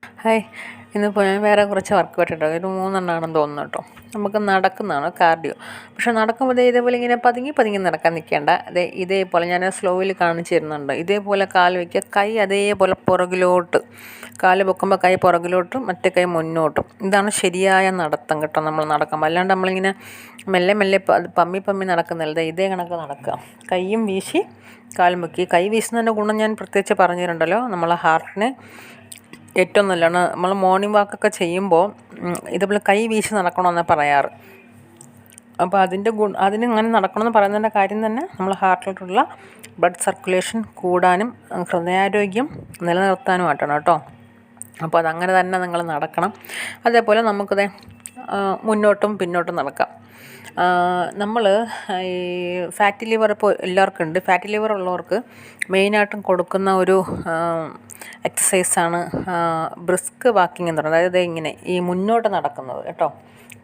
Hi, ഇന്നിപ്പോൾ ഞാൻ വേറെ കുറച്ച് വർക്ക് പറ്റിട്ടോ, ഒരു 3 തോന്നുന്നു കേട്ടോ. നമുക്ക് നടക്കുന്നതാണ് കാർഡിയോ. പക്ഷെ നടക്കുമ്പോൾ ഇതേപോലെ ഇങ്ങനെ പതുങ്ങി പതുങ്ങി നടക്കാൻ നിൽക്കേണ്ട. ഇതേപോലെ ഞാൻ സ്ലോയിൽ കാണിച്ചു തരുന്നുണ്ട്. ഇതേപോലെ കാല് വയ്ക്കുക, കൈ അതേപോലെ പുറകിലോട്ട്, കാല് പൊക്കുമ്പോൾ കൈ പുറകിലോട്ടും മറ്റേ കൈ മുന്നോട്ടും. ഇതാണ് ശരിയായ നടത്തം കേട്ടോ. നമ്മൾ നടക്കുമ്പോൾ അല്ലാണ്ട് നമ്മളിങ്ങനെ മെല്ലെ മെല്ലെ പമ്മി പമ്മി നടക്കുന്നില്ല. ഇതേ കണക്ക് നടക്കുക, കൈയും വീശി കാലും പൊക്കി. കൈ വീശുന്നതിൻ്റെ ഗുണം ഞാൻ പ്രത്യേകിച്ച് പറഞ്ഞിട്ടുണ്ടല്ലോ. നമ്മളെ ഹാർട്ടിന് ഏറ്റവും നല്ലതാണ്. നമ്മൾ മോർണിംഗ് വാക്കൊക്കെ ചെയ്യുമ്പോൾ ഇതുപോലെ കൈ വീശി നടക്കണമെന്നാണ് പറയാറ്. അപ്പോൾ അതിനിങ്ങനെ നടക്കണമെന്ന് പറയുന്നതിൻ്റെ കാര്യം തന്നെ നമ്മൾ ഹാർട്ടിലോട്ടുള്ള ബ്ലഡ് സർക്കുലേഷൻ കൂടാനും ഹൃദയാരോഗ്യം നിലനിർത്താനുമായിട്ടാണ് കേട്ടോ. അപ്പോൾ അതങ്ങനെ തന്നെ നിങ്ങൾ നടക്കണം. അതേപോലെ നമുക്കത് മുന്നോട്ടും പിന്നോട്ടും നടക്കാം. നമ്മൾ ഈ ഫാറ്റി ലിവർ ഇപ്പോൾ എല്ലാവർക്കും ഉണ്ട്. ഫാറ്റി ലിവർ ഉള്ളവർക്ക് മെയിനായിട്ടും കൊടുക്കുന്ന ഒരു എക്സസൈസാണ് ബ്രിസ്ക് വാക്കിംഗ് എന്ന് പറയുന്നത്. അതായത് ഇങ്ങനെ ഈ മുന്നോട്ട് നടക്കുന്നത് കേട്ടോ,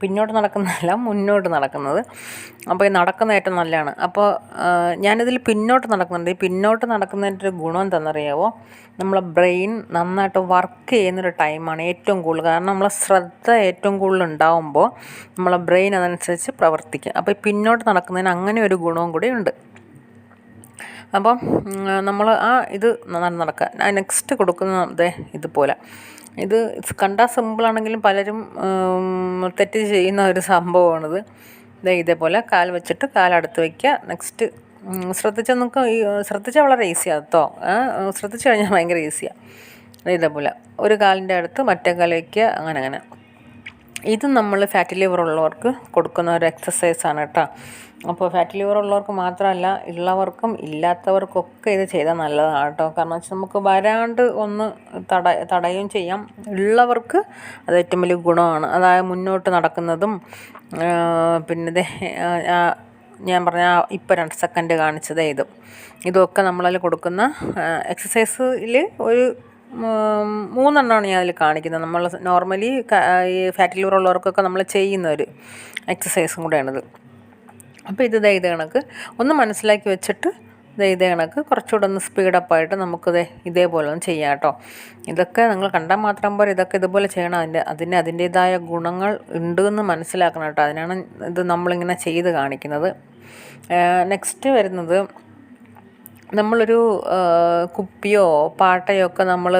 പിന്നോട്ട് നടക്കുന്നതല്ല, മുന്നോട്ട് നടക്കുന്നത്. അപ്പോൾ ഈ നടക്കുന്ന ഏറ്റവും നല്ലതാണ്. അപ്പോൾ ഞാനിതിൽ പിന്നോട്ട് നടക്കുന്നുണ്ട്. ഈ പിന്നോട്ട് നടക്കുന്നതിൻ്റെ ഒരു ഗുണം എന്താണെന്നറിയാമോ? നമ്മളെ ബ്രെയിൻ നന്നായിട്ട് വർക്ക് ചെയ്യുന്നൊരു ടൈമാണ് ഏറ്റവും കൂടുതൽ. കാരണം നമ്മളെ ശ്രദ്ധ ഏറ്റവും കൂടുതൽ ഉണ്ടാവുമ്പോൾ നമ്മളെ ബ്രെയിൻ അതനുസരിച്ച് പ്രവർത്തിക്കും. അപ്പോൾ ഈ പിന്നോട്ട് നടക്കുന്നതിന് അങ്ങനെ ഒരു ഗുണവും കൂടി ഉണ്ട്. അപ്പം നമ്മൾ ഇത് നടക്കുക. നെക്സ്റ്റ് കൊടുക്കുന്നത് ഇതുപോലെ. ഇത് കണ്ടാൽ സിമ്പിളാണെങ്കിലും പലരും തെറ്റ് ചെയ്യുന്ന ഒരു സംഭവമാണിത്. ഇതേപോലെ കാൽ വെച്ചിട്ട് കാലടുത്ത് വയ്ക്കുക. നെക്സ്റ്റ് ശ്രദ്ധിച്ചാൽ വളരെ ഈസിയാണ് കേട്ടോ. ശ്രദ്ധിച്ചു കഴിഞ്ഞാൽ ഭയങ്കര ഈസിയാണ്. ഇതേപോലെ ഒരു കാലിൻ്റെ അടുത്ത് മറ്റേ കാൽ വയ്ക്കുക. അങ്ങനെ ഇത് നമ്മൾ ഫാറ്റി ലിവർ ഉള്ളവർക്ക് കൊടുക്കുന്ന ഒരു എക്സസൈസാണ് കേട്ടോ. അപ്പോൾ ഫാറ്റി ലിവർ ഉള്ളവർക്ക് മാത്രമല്ല, ഉള്ളവർക്കും ഇല്ലാത്തവർക്കൊക്കെ ഇത് ചെയ്താൽ നല്ലതാണ് കേട്ടോ. കാരണം വെച്ചാൽ നമുക്ക് വരാണ്ട് ഒന്ന് തടയുകയും ചെയ്യാം. ഉള്ളവർക്ക് അത് ഏറ്റവും വലിയ ഗുണമാണ്. അതായത് മുന്നോട്ട് നടക്കുന്നതും പിന്നെ ഞാൻ പറഞ്ഞ ഇപ്പോൾ 2 സെക്കൻഡ് കാണിച്ചത് ഇതൊക്കെ നമ്മളതിൽ കൊടുക്കുന്ന എക്സസൈസിൽ ഒരു 3 ഞാൻ അതിൽ കാണിക്കുന്നത്. നമ്മൾ നോർമലി ഈ ഫാറ്റി ലിവർ ഉള്ളവർക്കൊക്കെ നമ്മൾ ചെയ്യുന്ന ഒരു എക്സസൈസും കൂടെയാണിത്. അപ്പോൾ ഇത് കണക്ക് ഒന്ന് മനസ്സിലാക്കി വെച്ചിട്ട് ഇതേ കണക്ക് കുറച്ചുകൂടെ ഒന്ന് സ്പീഡപ്പായിട്ട് നമുക്കിത് ഇതേപോലെ ഒന്ന് ചെയ്യാം കേട്ടോ. ഇതൊക്കെ നിങ്ങൾ കണ്ടാൽ മാത്രം പോലെ ഇതൊക്കെ ഇതുപോലെ ചെയ്യണം. അതിൻ്റേതായ ഗുണങ്ങൾ ഉണ്ട് എന്ന് മനസ്സിലാക്കണം കേട്ടോ. അതിനാണ് ഇത് നമ്മളിങ്ങനെ ചെയ്ത് കാണിക്കുന്നത്. നെക്സ്റ്റ് വരുന്നത്, നമ്മളൊരു കുപ്പിയോ പാട്ടയോ ഒക്കെ നമ്മൾ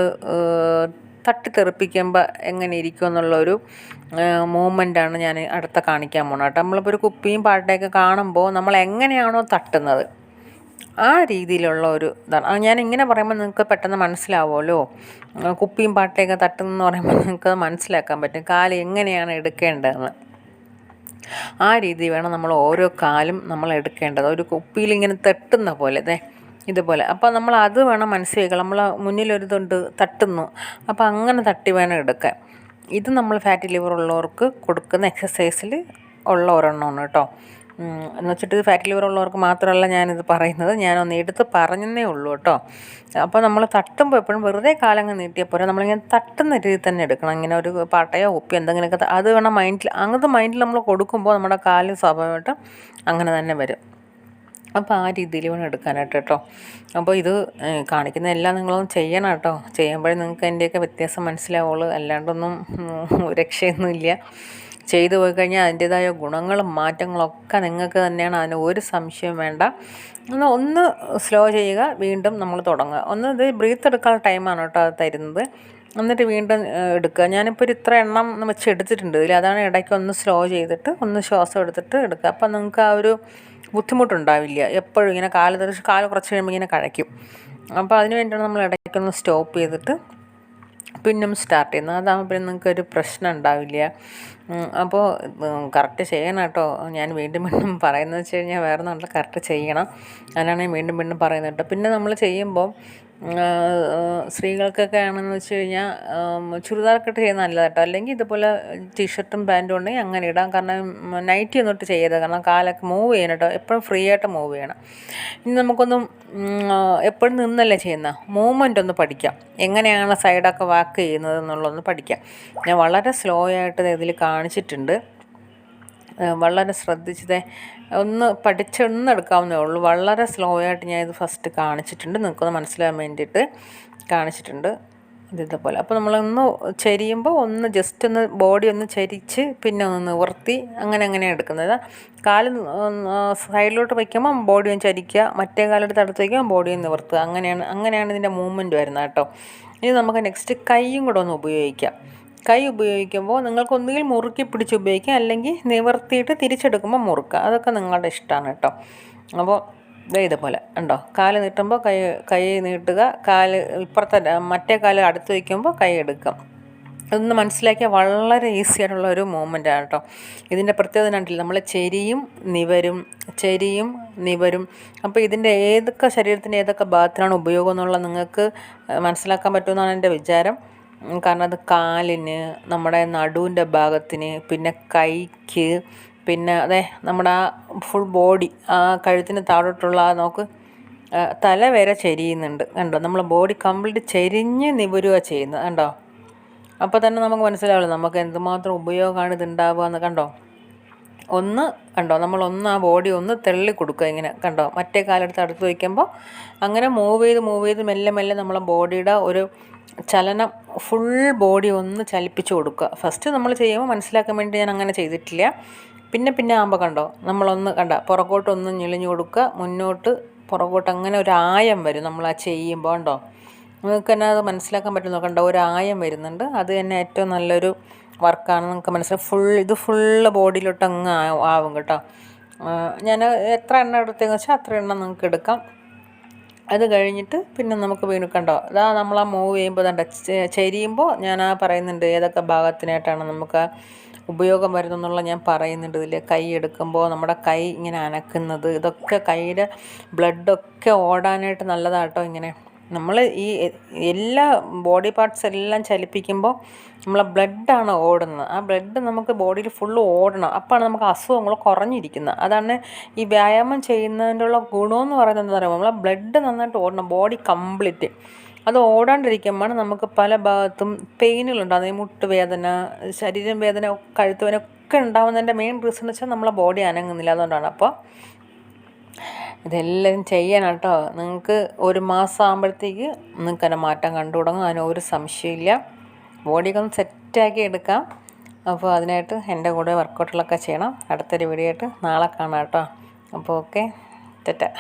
തട്ടിത്തെറിപ്പിക്കുമ്പോൾ എങ്ങനെ ഇരിക്കും എന്നുള്ളൊരു മൂവ്മെൻറ്റാണ് ഞാൻ അടുത്ത കാണിക്കാൻ പോകുന്നത് കേട്ടോ. നമ്മളിപ്പോൾ ഒരു കുപ്പിയും പാട്ടയൊക്കെ കാണുമ്പോൾ നമ്മൾ എങ്ങനെയാണോ തട്ടുന്നത് ആ രീതിയിലുള്ള ഒരു ഇതാണ്. ഞാൻ ഇങ്ങനെ പറയുമ്പോൾ നിങ്ങൾക്ക് പെട്ടെന്ന് മനസ്സിലാവുമല്ലോ. കുപ്പിയും പാട്ടയൊക്കെ തട്ടുന്നെന്ന് പറയുമ്പോൾ നിങ്ങൾക്ക് മനസ്സിലാക്കാൻ പറ്റും കാല് എങ്ങനെയാണ് എടുക്കേണ്ടതെന്ന്. ആ രീതി വേണം നമ്മൾ ഓരോ കാലും നമ്മൾ എടുക്കേണ്ടത്. ഒരു കുപ്പിയിൽ ഇങ്ങനെ തട്ടുന്ന പോലെ ഇതുപോലെ. അപ്പോൾ നമ്മൾ അത് വേണം മനസ്സിൽ വയ്ക്കണം. നമ്മൾ മുന്നിലൊരിതുണ്ട് തട്ടുന്നു, അപ്പോൾ അങ്ങനെ തട്ടി വേണം എടുക്കാൻ. ഇത് നമ്മൾ ഫാറ്റി ലിവർ ഉള്ളവർക്ക് കൊടുക്കുന്ന എക്സസൈസിൽ ഉള്ള ഒരെണ്ണമാണ് കേട്ടോ. എന്ന് വെച്ചിട്ട് ഇത് ഫാറ്റി ലിവർ ഉള്ളവർക്ക് മാത്രമല്ല ഞാനിത് പറയുന്നത്, ഞാനൊന്ന് എടുത്ത് പറഞ്ഞതേ ഉള്ളൂ കേട്ടോ. അപ്പോൾ നമ്മൾ തട്ടുമ്പോൾ എപ്പോഴും വെറുതെ കാലങ്ങ് നീട്ടിയാൽ പോരാ, നമ്മളിങ്ങനെ തട്ടുന്ന രീതി തന്നെ എടുക്കണം. ഇങ്ങനെ ഒരു പാട്ടയോ കുപ്പിയോ എന്തെങ്കിലുമൊക്കെ അത് വേണം മൈൻഡിൽ. അങ്ങനത്തെ മൈൻഡിൽ നമ്മൾ കൊടുക്കുമ്പോൾ നമ്മുടെ കാല് സ്വാഭാവികമായിട്ട് അങ്ങനെ തന്നെ വരും. അപ്പോൾ ആ രീതിയിൽ വേണം എടുക്കാനായിട്ട് കേട്ടോ. അപ്പോൾ ഇത് കാണിക്കുന്ന എല്ലാം നിങ്ങളൊന്നും ചെയ്യണം കേട്ടോ. ചെയ്യുമ്പോഴേ നിങ്ങൾക്ക് അതിൻ്റെയൊക്കെ വ്യത്യാസം മനസ്സിലാവുള്ളൂ. അല്ലാണ്ടൊന്നും രക്ഷയൊന്നുമില്ല. ചെയ്തു പോയി കഴിഞ്ഞാൽ അതിൻ്റേതായ ഗുണങ്ങളും മാറ്റങ്ങളൊക്കെ നിങ്ങൾക്ക് തന്നെയാണ്. അതിന് ഒരു സംശയം വേണ്ട. ഒന്ന് സ്ലോ ചെയ്യുക, വീണ്ടും നമ്മൾ തുടങ്ങുക. ഇത് ബ്രീത്ത് എടുക്കാനുള്ള ടൈമാണ് കേട്ടോ അത് തരുന്നത്. എന്നിട്ട് വീണ്ടും എടുക്കുക. ഞാനിപ്പോൾ ഒരു ഇത്ര എണ്ണം വെച്ച് എടുത്തിട്ടുണ്ട് ഇതിൽ. അതാണ് ഇടയ്ക്ക് ഒന്ന് സ്ലോ ചെയ്തിട്ട് ഒന്ന് ശ്വാസം എടുത്തിട്ട് എടുക്കുക. അപ്പം നിങ്ങൾക്ക് ആ ഒരു ബുദ്ധിമുട്ടുണ്ടാവില്ല. എപ്പോഴും ഇങ്ങനെ കാല് കുറച്ച് കഴിയുമ്പോൾ ഇങ്ങനെ കഴയ്ക്കും. അപ്പോൾ അതിന് വേണ്ടിയാണ് നമ്മൾ ഇടയ്ക്കൊന്ന് സ്റ്റോപ്പ് ചെയ്തിട്ട് പിന്നും സ്റ്റാർട്ട് ചെയ്യുന്നത്. അതാകുമ്പോൾ പിന്നെ നിങ്ങൾക്കൊരു പ്രശ്നം ഉണ്ടാവില്ല. അപ്പോൾ കറക്റ്റ് ചെയ്യണം കേട്ടോ. ഞാൻ വീണ്ടും പറയുന്നത് വെച്ച് കഴിഞ്ഞാൽ വേറെ നമ്മൾ കറക്റ്റ് ചെയ്യണം. അതിനാണ് ഞാൻ വീണ്ടും പറയുന്നത് കേട്ടോ. പിന്നെ നമ്മൾ ചെയ്യുമ്പോൾ സ്ത്രീകൾക്കൊക്കെ ആണെന്ന് വെച്ച് കഴിഞ്ഞാൽ ചുരിദാറൊക്കെ ഇട്ട് ചെയ്യുന്നത് നല്ലതാണ് കേട്ടോ. അല്ലെങ്കിൽ ഇതുപോലെ ടീഷർട്ടും പാൻറ്റും ഉണ്ടെങ്കിൽ അങ്ങനെ ഇടാം. കാരണം നൈറ്റി ഒന്നും ഇട്ട് ചെയ്യരുത്. കാരണം കാലൊക്കെ മൂവ് ചെയ്യണം കേട്ടോ. എപ്പോഴും ഫ്രീ ആയിട്ട് മൂവ് ചെയ്യണം. ഇനി നമുക്കൊന്നും എപ്പോഴും നിന്നല്ലേ ചെയ്യുന്ന മൂവ്മെൻ്റ് ഒന്ന് പഠിക്കാം. എങ്ങനെയാണ് സൈഡൊക്കെ വാക്ക് ചെയ്യുന്നത് എന്നുള്ളതൊന്ന് പഠിക്കാം. ഞാൻ വളരെ സ്ലോ ആയിട്ട് ഇതിൽ കാണിച്ചിട്ടുണ്ട്. വളരെ ശ്രദ്ധിച്ചതേ ഒന്ന് പഠിച്ചൊന്നെടുക്കാവുന്നേ ഉള്ളൂ. വളരെ സ്ലോ ആയിട്ട് ഞാൻ ഇത് ഫസ്റ്റ് കാണിച്ചിട്ടുണ്ട്. നിങ്ങൾക്കൊന്ന് മനസ്സിലാകാൻ വേണ്ടിയിട്ട് കാണിച്ചിട്ടുണ്ട്. ഇതേപോലെ. അപ്പോൾ നമ്മളൊന്ന് ചരിയുമ്പോൾ ഒന്ന് ജസ്റ്റ് ഒന്ന് ബോഡി ഒന്ന് ചരിച്ച് പിന്നെ ഒന്ന് നിവർത്തി അങ്ങനെ എടുക്കുന്നത്. കാല് സൈഡിലോട്ട് വയ്ക്കുമ്പോൾ ബോഡി ഒന്ന് ചരിക്കുക, മറ്റേ കാലെടുത്ത് അടുത്ത് വയ്ക്കുമ്പോൾ ബോഡി ഒന്ന് നിവർത്തുക. അങ്ങനെയാണ് ഇതിൻ്റെ മൂവ്മെൻറ്റ് വരുന്നത് കേട്ടോ. ഇനി നമുക്ക് നെക്സ്റ്റ് കൈയും കൂടെ ഒന്ന് ഉപയോഗിക്കാം. കൈ ഉപയോഗിക്കുമ്പോൾ നിങ്ങൾക്ക് ഒന്നുകിൽ മുറുക്കി പിടിച്ച് ഉപയോഗിക്കാം, അല്ലെങ്കിൽ നിവർത്തിയിട്ട് തിരിച്ചെടുക്കുമ്പോൾ മുറുക്കുക. അതൊക്കെ നിങ്ങളുടെ ഇഷ്ടമാണ് കേട്ടോ. അപ്പോൾ ഇതേപോലെ ഉണ്ടോ, കാല് നീട്ടുമ്പോൾ കൈ നീട്ടുക, കാല് ഇപ്പുറത്തെ മറ്റേ കാല് അടുത്ത് വയ്ക്കുമ്പോൾ കൈ എടുക്കാം. ഇതൊന്ന് മനസ്സിലാക്കിയാൽ വളരെ ഈസി ആയിട്ടുള്ള ഒരു മൂവ്മെൻറ്റാണ് കേട്ടോ. ഇതിൻ്റെ പ്രത്യേകത കണ്ടില്ല, നമ്മൾ ചെരിയും നിവരും. അപ്പോൾ ഇതിൻ്റെ ഏതൊക്കെ ശരീരത്തിൻ്റെ ഏതൊക്കെ ഭാഗത്തിനാണ് ഉപയോഗം എന്നുള്ളത് നിങ്ങൾക്ക് മനസ്സിലാക്കാൻ പറ്റുമെന്നാണ് എൻ്റെ വിചാരം. കാരണം അത് കാലിന്, നമ്മുടെ നടുവിൻ്റെ ഭാഗത്തിന്, പിന്നെ കൈക്ക്, പിന്നെ അതെ നമ്മുടെ ആ ഫുൾ ബോഡി, ആ കഴുത്തിന് താഴോട്ടുള്ള നോക്ക്, തല വരെ ചെരിയുന്നുണ്ട് കണ്ടോ. നമ്മൾ ബോഡി കംപ്ലീറ്റ് ചെരിഞ്ഞ് നിവരുക ചെയ്യുന്നത് കണ്ടോ. അപ്പോൾ തന്നെ നമുക്ക് മനസ്സിലാവുള്ളൂ നമുക്ക് എന്തുമാത്രം ഉപയോഗമാണ് ഇത് ഉണ്ടാവുക എന്ന് കണ്ടോ. നമ്മളൊന്ന് ആ ബോഡി ഒന്ന് തള്ളി കൊടുക്കുക ഇങ്ങനെ കണ്ടോ. മറ്റേ കാലെടുത്ത് അടുത്ത് വയ്ക്കുമ്പോൾ അങ്ങനെ മൂവ് ചെയ്ത് മെല്ലെ നമ്മളെ ബോഡിയുടെ ഒരു ചലനം ഫുൾ ബോഡി ഒന്ന് ചലിപ്പിച്ച് കൊടുക്കുക. ഫസ്റ്റ് നമ്മൾ ചെയ്യുമ്പോൾ മനസ്സിലാക്കാൻ വേണ്ടി ഞാൻ അങ്ങനെ ചെയ്തിട്ടില്ല. പിന്നെ ആകുമ്പോൾ കണ്ടോ, നമ്മളൊന്ന് പുറകോട്ടൊന്ന് ഞെളിഞ്ഞു കൊടുക്കുക, മുന്നോട്ട് പുറകോട്ട്, അങ്ങനെ ഒരു ആയം വരും നമ്മൾ ആ ചെയ്യുമ്പോൾ കണ്ടോ. നിങ്ങൾക്ക് തന്നെ അത് മനസ്സിലാക്കാൻ പറ്റുന്നു കണ്ടോ, ഒരു ആയം വരുന്നുണ്ട്. അത് തന്നെ ഏറ്റവും നല്ലൊരു വർക്കാണ്. നിങ്ങൾക്ക് മനസ്സിലാവും. ഇത് ഫുള്ള് ബോഡിയിലോട്ട് അങ്ങ് ആവും കേട്ടോ. ഞാൻ എത്ര എണ്ണം എടുത്തതെന്ന് വെച്ചാൽ അത്ര എണ്ണം നിങ്ങൾക്ക് എടുക്കാം. അത് കഴിഞ്ഞിട്ട് പിന്നെ നമുക്ക് വീണ്ടും കണ്ടോ, അതാ നമ്മൾ ആ മൂവ് ചെയ്യുമ്പോൾ ചെരിയുമ്പോൾ ഞാൻ പറയുന്നുണ്ട് ഏതൊക്കെ ഭാഗത്തിനായിട്ടാണ് നമുക്ക് ഉപയോഗം വരുന്നെന്നുള്ള ഞാൻ പറയുന്നുണ്ട് ഇതിൽ. കൈ എടുക്കുമ്പോൾ നമ്മുടെ കൈ ഇങ്ങനെ അനക്കുന്നത്, ഇതൊക്കെ കൈയുടെ ബ്ലഡൊക്കെ ഓടാനായിട്ട് നല്ലതാട്ടോ. ഇങ്ങനെ നമ്മൾ ഈ എല്ലാ ബോഡി പാർട്സ് എല്ലാം ചലിപ്പിക്കുമ്പോൾ നമ്മളെ ബ്ലഡാണ് ഓടുന്നത്. ആ ബ്ലഡ് നമുക്ക് ബോഡിയിൽ ഫുള്ള് ഓടണം. അപ്പോഴാണ് നമുക്ക് അസുഖങ്ങൾ കുറഞ്ഞിരിക്കുന്നത്. അതാണ് ഈ വ്യായാമം ചെയ്യുന്നതിൻ്റെ ഉള്ള ഗുണമെന്ന് പറയുന്നത്. എന്താ പറയുക, നമ്മളെ ബ്ലഡ് നന്നായിട്ട് ഓടണം ബോഡി കംപ്ലീറ്റ്. അത് ഓടാണ്ടിരിക്കുമ്പോൾ നമുക്ക് പല ഭാഗത്തും പെയിനുകളുണ്ടാകും. മുട്ടുവേദന, ശരീരം വേദന, കഴുത്ത് വേദന ഒക്കെ ഉണ്ടാകുന്നതിൻ്റെ മെയിൻ റീസൺ എന്ന് വെച്ചാൽ നമ്മളെ ബോഡി അനങ്ങുന്നില്ല, അതുകൊണ്ടാണ്. അപ്പോൾ ഇതെല്ലാം ചെയ്യണം കേട്ടോ. നിങ്ങൾക്ക് ഒരു മാസം ആകുമ്പോഴത്തേക്ക് നിങ്ങൾക്ക് അതിൻ്റെ മാറ്റം കണ്ടു തുടങ്ങും. അതിന് ഒരു സംശയമില്ല. ബോഡിയൊക്കെ ഒന്ന് സെറ്റാക്കി എടുക്കാം. അപ്പോൾ അതിനായിട്ട് എൻ്റെ കൂടെ വർക്കൗട്ടുകളൊക്കെ ചെയ്യണം. അടുത്തൊരു വീഡിയോ ആയിട്ട് നാളെ കാണാം കേട്ടോ. അപ്പോൾ ഓക്കെ, ടാറ്റാ.